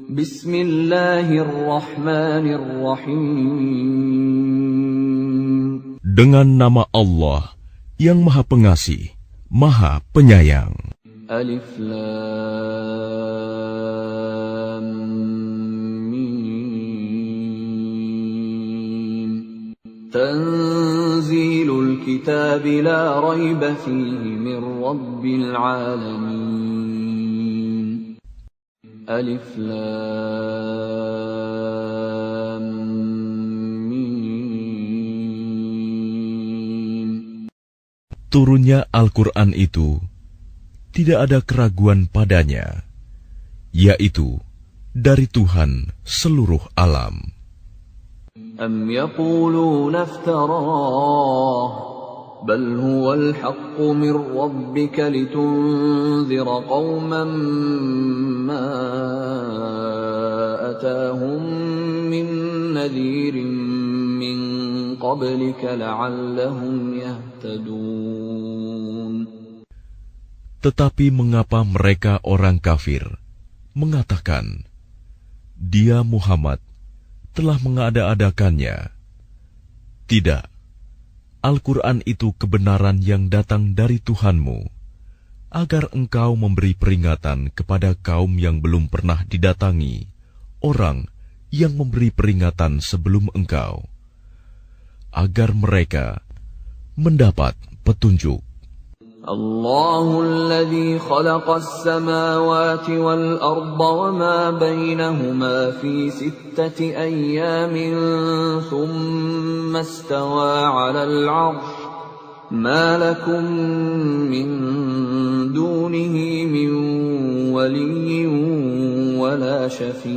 Bismillahirrahmanirrahim. Dengan nama Allah yang Maha Pengasih, Maha Penyayang. Alif Lam Mim. Tanzilul kitab la rayba fihi min rabbil alamin. Alif Lam Mim. Turunnya Al-Quran itu tidak ada keraguan padanya, yaitu dari Tuhan seluruh alam. Am yaquluna iftarah, bal huwal haqqu min rabbika litunzira qauman ma atahum min nadhirin min qablika la'allahum yahtadun. Tetapi mengapa mereka orang kafir mengatakan, Dia Muhammad telah mengada-adakannya? Tidak, Al-Quran itu kebenaran yang datang dari Tuhanmu, agar engkau memberi peringatan kepada kaum yang belum pernah didatangi orang yang memberi peringatan sebelum engkau, agar mereka mendapat petunjuk. الله الذي خلق السماوات والأرض وما بينهما في 6 أيام ثم استوى على العرش ما لكم من دونه من ولي ولا شفيع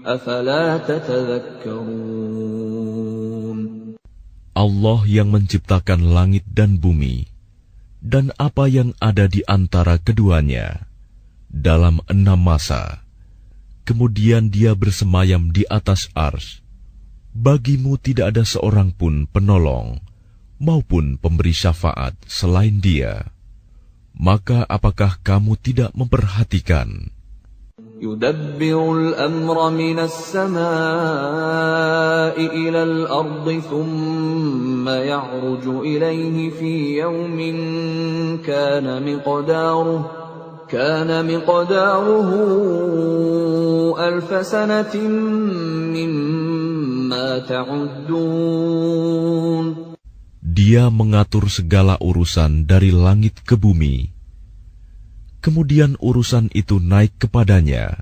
أفلا تتذكرون. Allah yang menciptakan langit dan bumi, dan apa yang ada di antara keduanya, dalam 6 masa. Kemudian Dia bersemayam di atas arsy. Bagimu tidak ada seorang pun penolong, maupun pemberi syafaat selain Dia. Maka apakah kamu tidak memperhatikan? يدبر الأمر من السماء إلى الأرض ثم يعرج إليه في يوم كان مقداره 1000 سنة مما تعدون. Dia mengatur segala urusan dari langit ke bumi. Kemudian urusan itu naik kepadanya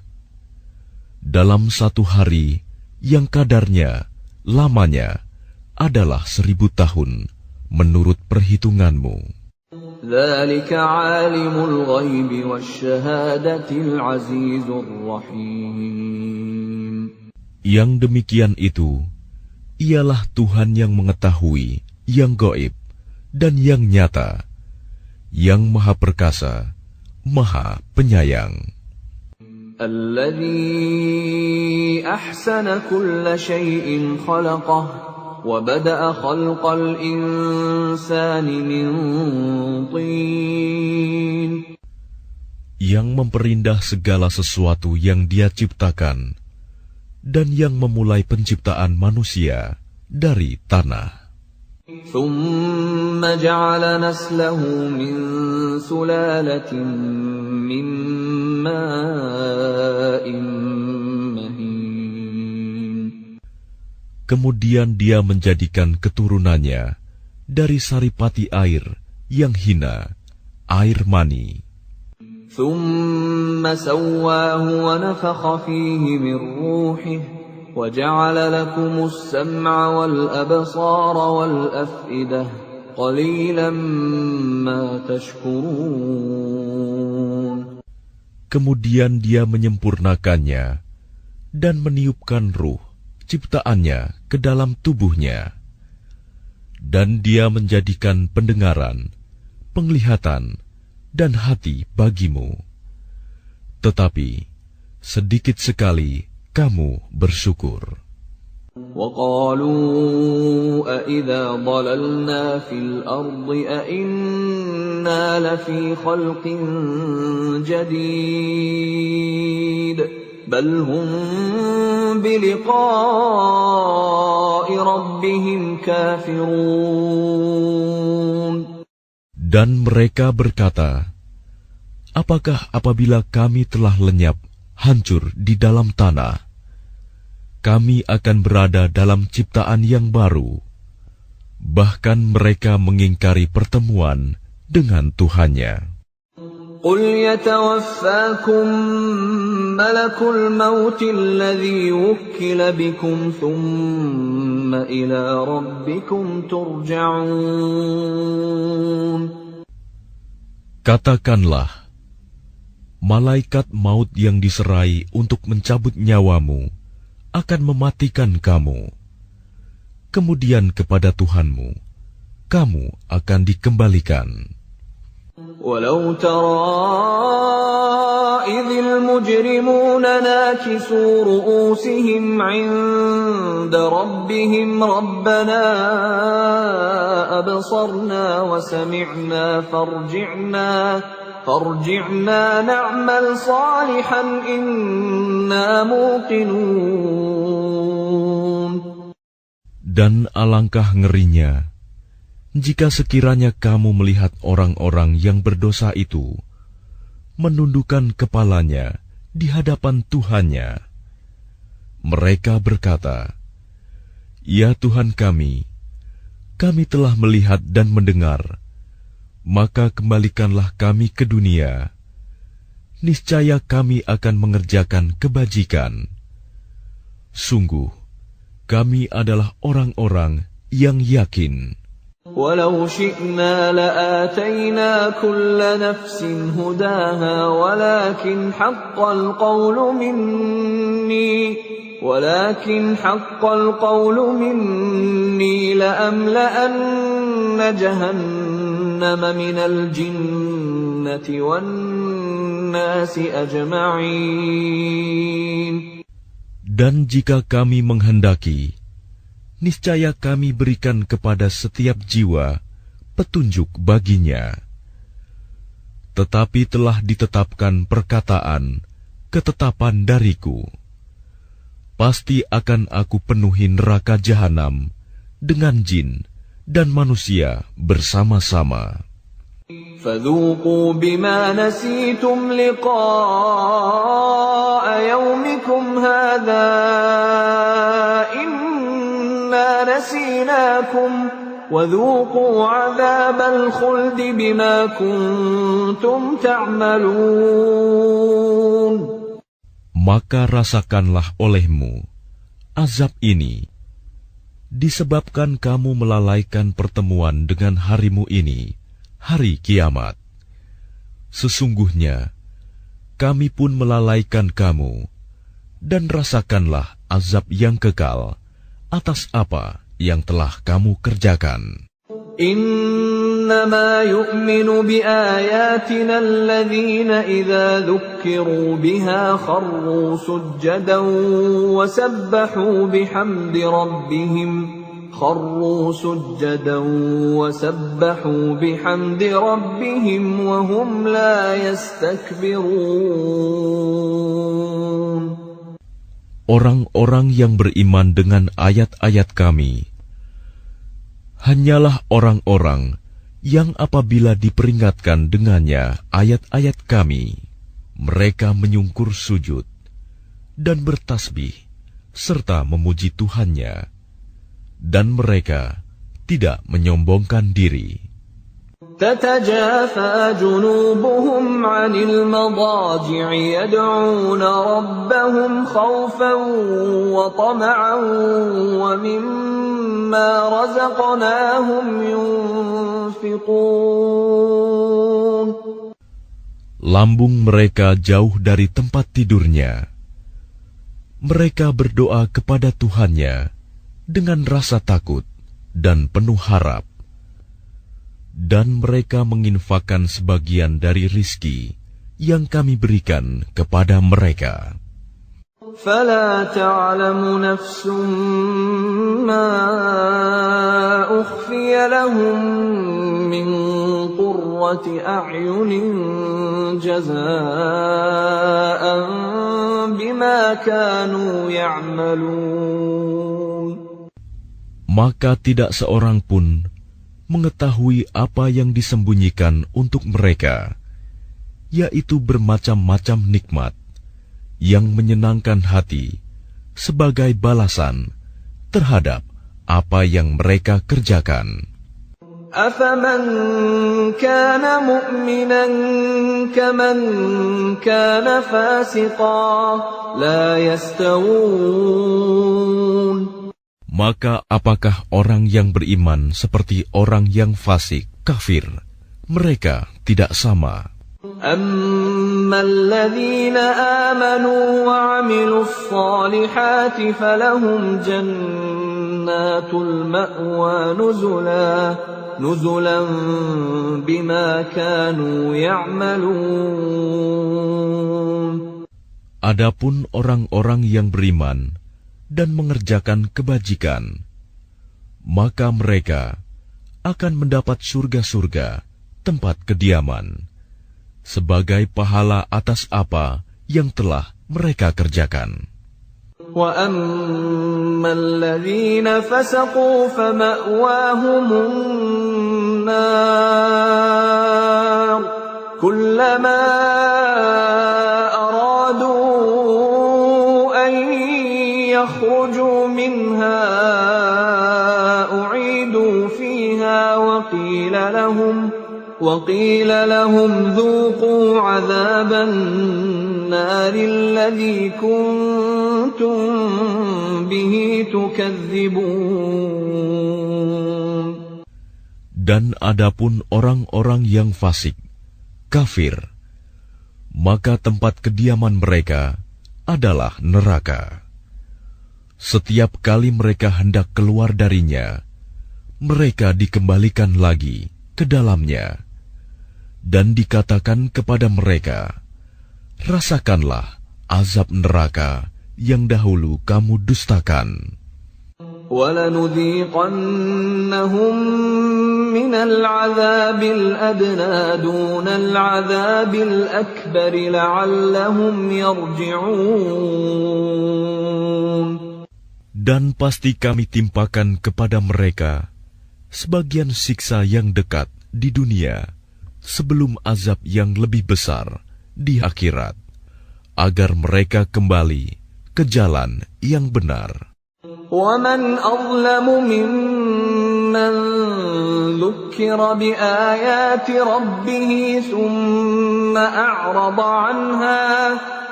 dalam 1 hari yang kadarnya, lamanya adalah 1000 tahun menurut perhitunganmu. ذلك عالم الغيب والشهادة العزيز الرحيم. Yang demikian itu ialah Tuhan yang mengetahui yang gaib dan yang nyata, yang Maha Perkasa, Maha Penyayang. الذي أحسن كل شيء خلقه وبدأ خلق الإنسان من طين. Yang memperindah segala sesuatu yang Dia ciptakan, dan yang memulai penciptaan manusia dari tanah. ثم جعل نسله من سلالة من ماء مهين. Kemudian Dia menjadikan keturunannya dari saripati air yang hina, air mani. ثم سواه ونفخ فيه من روحه وَجَعَلَ لَكُمُ السَّمْعَ وَالْأَبْصَارَ وَالْأَفْئِدَةَ قَلِيلًا مَا تَشْكُرُونَ. Kemudian Dia menyempurnakannya dan meniupkan ruh ciptaannya ke dalam tubuhnya, dan Dia menjadikan pendengaran, penglihatan, dan hati bagimu. Tetapi sedikit sekali kamu bersyukur. وَقَالُوا أَإِذَا ضَلَلْنَا فِي الْأَرْضِ أَإِنَّا لَفِي خَلْقٍ جَدِيدٍ بل هم بلقاء ربهم كافرون. Dan mereka berkata, apakah apabila kami telah lenyap, hancur di dalam tanah, kami akan berada dalam ciptaan yang baru? Bahkan mereka mengingkari pertemuan dengan Tuhannya. قل يتوفاكم ملك الموت الذي وكل بكم ثم إلى ربكم ترجعون. Katakanlah, malaikat maut yang diserai untuk mencabut nyawamu akan mematikan kamu. Kemudian kepada Tuhanmu, kamu akan dikembalikan. ولو ترى إذ المجرمون ناكسوا رؤوسهم عند ربهم ربنا أبصرنا وسمعنا فارجعنا نعمل صالحا إنا موقنون. Dan alangkah ngerinya jika sekiranya kamu melihat orang-orang yang berdosa itu menundukkan kepalanya di hadapan Tuhannya. Mereka berkata, "Ya Tuhan kami telah melihat dan mendengar, maka kembalikanlah kami ke dunia. Niscaya kami akan mengerjakan kebajikan. Sungguh, kami adalah orang-orang yang yakin." ولو شئنا لآتينا كل نفس هداها ولكن حق القول مني لأملأن جهنم من الجنة والناس أجمعين. Dan jika kami menghendaki, niscaya kami berikan kepada setiap jiwa petunjuk baginya. Tetapi telah ditetapkan ketetapan dariku. Pasti akan aku penuhi neraka jahanam dengan jin dan manusia bersama-sama. فذوقوا بما نسيتم لقاء يومكم هذا نسيناكم وذوقوا عذاب الخلد بما كنتم تعملون. Maka rasakanlah olehmu azab ini disebabkan kamu melalaikan pertemuan dengan harimu ini, hari kiamat. Sesungguhnya kami pun melalaikan kamu, dan rasakanlah azab yang kekal atas apa yang telah kamu kerjakan. إنما يؤمن بآياتنا الذين إذا ذكروا بها خروا سجدا وسبحوا بحمد ربهم وهم لا يستكبرون. Orang-orang yang beriman dengan ayat-ayat kami hanyalah orang-orang yang apabila diperingatkan dengannya ayat-ayat kami, mereka menyungkur sujud dan bertasbih serta memuji Tuhannya, dan mereka tidak menyombongkan diri. تتجافى جنوبهم عن المضاجع يدعون ربهم خوفا وطمعا ومما رزقناهم ينفقون. Lambung mereka jauh dari tempat tidurnya. Mereka berdoa kepada Tuhannya dengan rasa takut dan penuh harap. Dan mereka menginfakkan sebagian dari rizki yang kami berikan kepada mereka. فَلَا تَعْلَمُ نَفْسٌ مَّا أُخْفِيَ لَهُم مِّن قُرَّةِ أَعْيُنٍ جَزَاءً بما كانوا يعملون. Maka tidak seorang pun mengetahui apa yang disembunyikan untuk mereka, yaitu bermacam-macam nikmat yang menyenangkan hati sebagai balasan terhadap apa yang mereka kerjakan. أَفَمَنْ كَانَ مُؤْمِنًا كَمَنْ كَانَ فَاسِقًا لَا يَسْتَوُونَ. Maka apakah orang yang beriman seperti orang yang fasik, kafir? Mereka tidak sama. أَمَّا الَّذِينَ آمَنُوا وَعَمِلُوا الصَّالِحَاتِ فَلَهُمْ جَنَّاتُ الْمَأْوَى نُزُلًا بِمَا كَانُوا يَعْمَلُونَ. Adapun orang-orang yang beriman dan mengerjakan kebajikan, maka mereka akan mendapat surga-surga tempat kediaman sebagai pahala atas apa yang telah mereka kerjakan. وَأَمَّا الَّذِينَ فَسَقُوا فَمَأْوَاهُمُ النَّارُ كُلَّمَا أَرَادُوا أَن يَخْرُجُوا مِنْهَا أُعِيدُوا فِيهَا وَقِيلَ لَهُمْ ذُوقُوا عَذَابَ النَّارِ الَّذِي كُنتُم بِهِ تُكَذِّبُونَ. Dan adapun orang-orang yang fasik, kafir, maka tempat kediaman mereka adalah neraka. Setiap kali mereka hendak keluar darinya, mereka dikembalikan lagi ke dalamnya, dan dikatakan kepada mereka, rasakanlah azab neraka yang dahulu kamu dustakan. وَلَنُذِيقَنَّهُمْ مِنَ الْعَذَابِ الْأَدْنَى دُونَ الْعَذَابِ الْأَكْبَرِ لَعَلَّهُمْ يَرْجِعُونَ. Dan pasti kami timpakan kepada mereka sebagian siksa yang dekat di dunia sebelum azab yang lebih besar di akhirat, agar mereka kembali ke jalan yang benar. وَمَنْ أَظْلَمُ مِمَّنْ ذُكِّرَ بِآيَاتِ رَبِّهِ ثُمَّ أَعْرَضَ عَنْهَا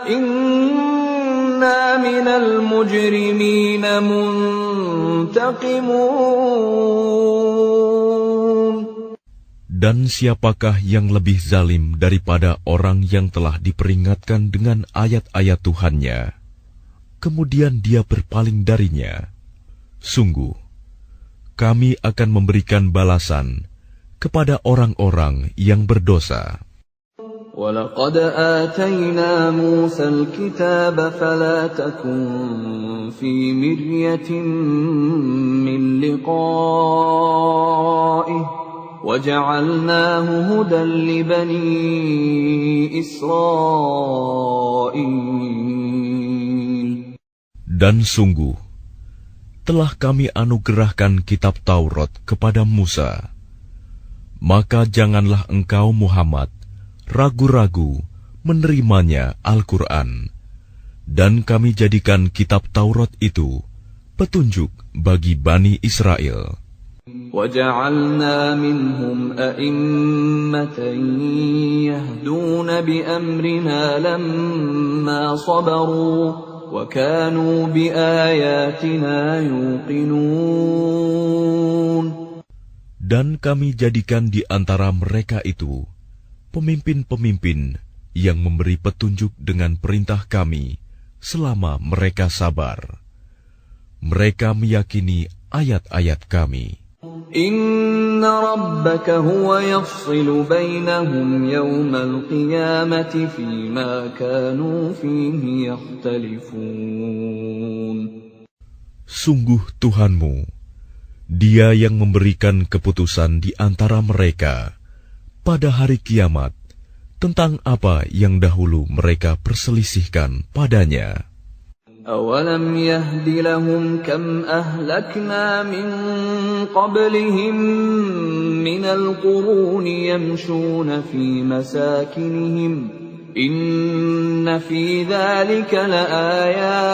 إِنَّا مِنَ الْمُجْرِمِينَ مُنْتَقِمُونَ. Dan siapakah yang lebih zalim daripada orang yang telah diperingatkan dengan ayat-ayat Tuhannya, kemudian dia berpaling darinya? Sungguh, kami akan memberikan balasan kepada orang-orang yang berdosa. وَلَقَدْ آتَيْنَا مُوسَى الْكِتَابَ فَلَا تَكُنْ فِي مِرْيَةٍ مِّن لِقَائِهِ وَجَعَلْنَاهُ هُدًى لِبَنِي إِسْرَائِيلَ. Dan sungguh, telah kami anugerahkan kitab Taurat kepada Musa. Maka janganlah engkau Muhammad ragu-ragu menerimanya Al-Quran. Dan kami jadikan kitab Taurat itu petunjuk bagi Bani Israel. وَجَعَلْنَا مِنْهُمْ أَئِمَّةً يَهْدُونَ بِأَمْرِنَا لَمَّا صَبَرُوا وَكَانُوا بِآيَاتِنَا يُوقِنُونَ. Dan kami jadikan di antara mereka itu pemimpin-pemimpin yang memberi petunjuk dengan perintah kami selama mereka sabar. Mereka meyakini ayat-ayat kami. Inna rabbaka huwa yafsilu bainahum yawmal qiyamati fima kanu fihi yakhtalifun. Sungguh Tuhanmu, Dia yang memberikan keputusan di antara mereka pada hari kiamat tentang apa yang dahulu mereka perselisihkan padanya. أَوَلَمْ يَهْدِ لَهُمْ كَمْ أَهْلَكْنَا مِنْ قَبْلِهِمْ مِنَ الْقُرُونِ يَمْشُونَ فِي مَسَاكِنِهِمْ إِنَّ فِي ذَلِكَ لَآيَاتٍ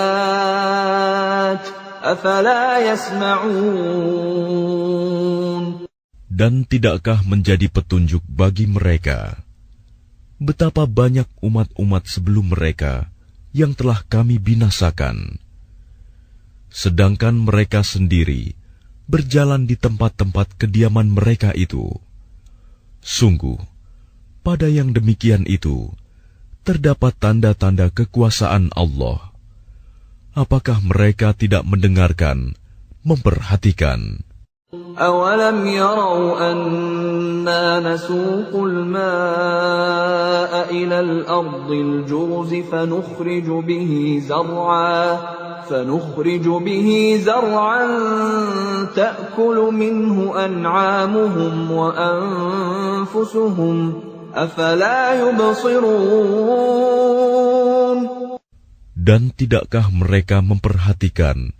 أَفَلَا يَسْمَعُونَ. Dan tidakkah menjadi petunjuk bagi mereka betapa banyak umat-umat sebelum mereka yang telah kami binasakan, sedangkan mereka sendiri berjalan di tempat-tempat kediaman mereka itu. Sungguh, pada yang demikian itu terdapat tanda-tanda kekuasaan Allah. Apakah mereka tidak mendengarkan, memperhatikan? أَوَلَمْ يَرَوْا أَنَّا نَسُوقُ الْمَاءَ إِلَى الْأَرْضِ الْجُرُزِ فَنُخْرِجُ بِهِ زَرْعًا تَأْكُلُ مِنْهُ أَنْعَامُهُمْ وَأَنْفُسُهُمْ أَفَلَا يُبْصِرُونَ. Dan tidakkah mereka memperhatikan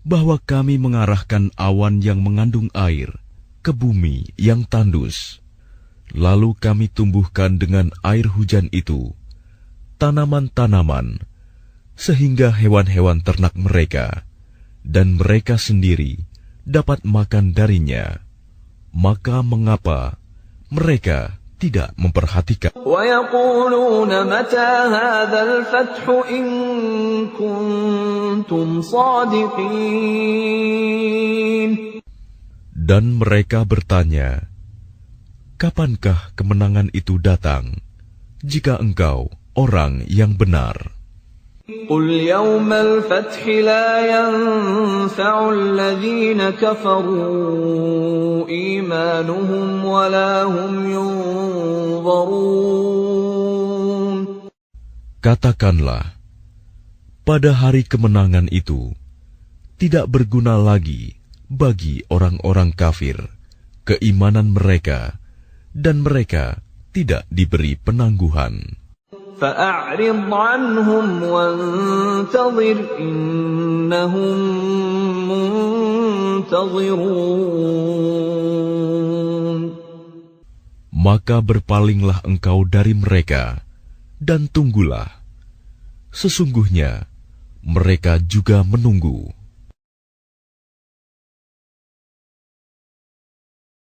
bahwa kami mengarahkan awan yang mengandung air ke bumi yang tandus, lalu kami tumbuhkan dengan air hujan itu tanaman-tanaman, sehingga hewan-hewan ternak mereka dan mereka sendiri dapat makan darinya. Maka mengapa mereka tidak memperhatikan? وَيَقُولُونَ مَتَى هَذَا الْفَتْحُ إِن كُنتُمْ صَادِقِينَ. Dan mereka bertanya, kapankah kemenangan itu datang, jika engkau orang yang benar? قُلْ يَوْمَ الْفَتْحِ لَا يَنفَعُ الَّذِينَ كَفَرُوا إِيمَانُهُمْ وَلَا هُمْ يُنظَرُونَ. Katakanlah, pada hari kemenangan itu tidak berguna lagi bagi orang-orang kafir keimanan mereka, dan mereka tidak diberi penangguhan. فَأَعْرِضْ عَنْهُمْ وَانْتَظِرْ إِنَّهُمْ مُنْتَظِرُونَ. Maka berpalinglah engkau dari mereka, dan tunggulah. Sesungguhnya mereka juga menunggu.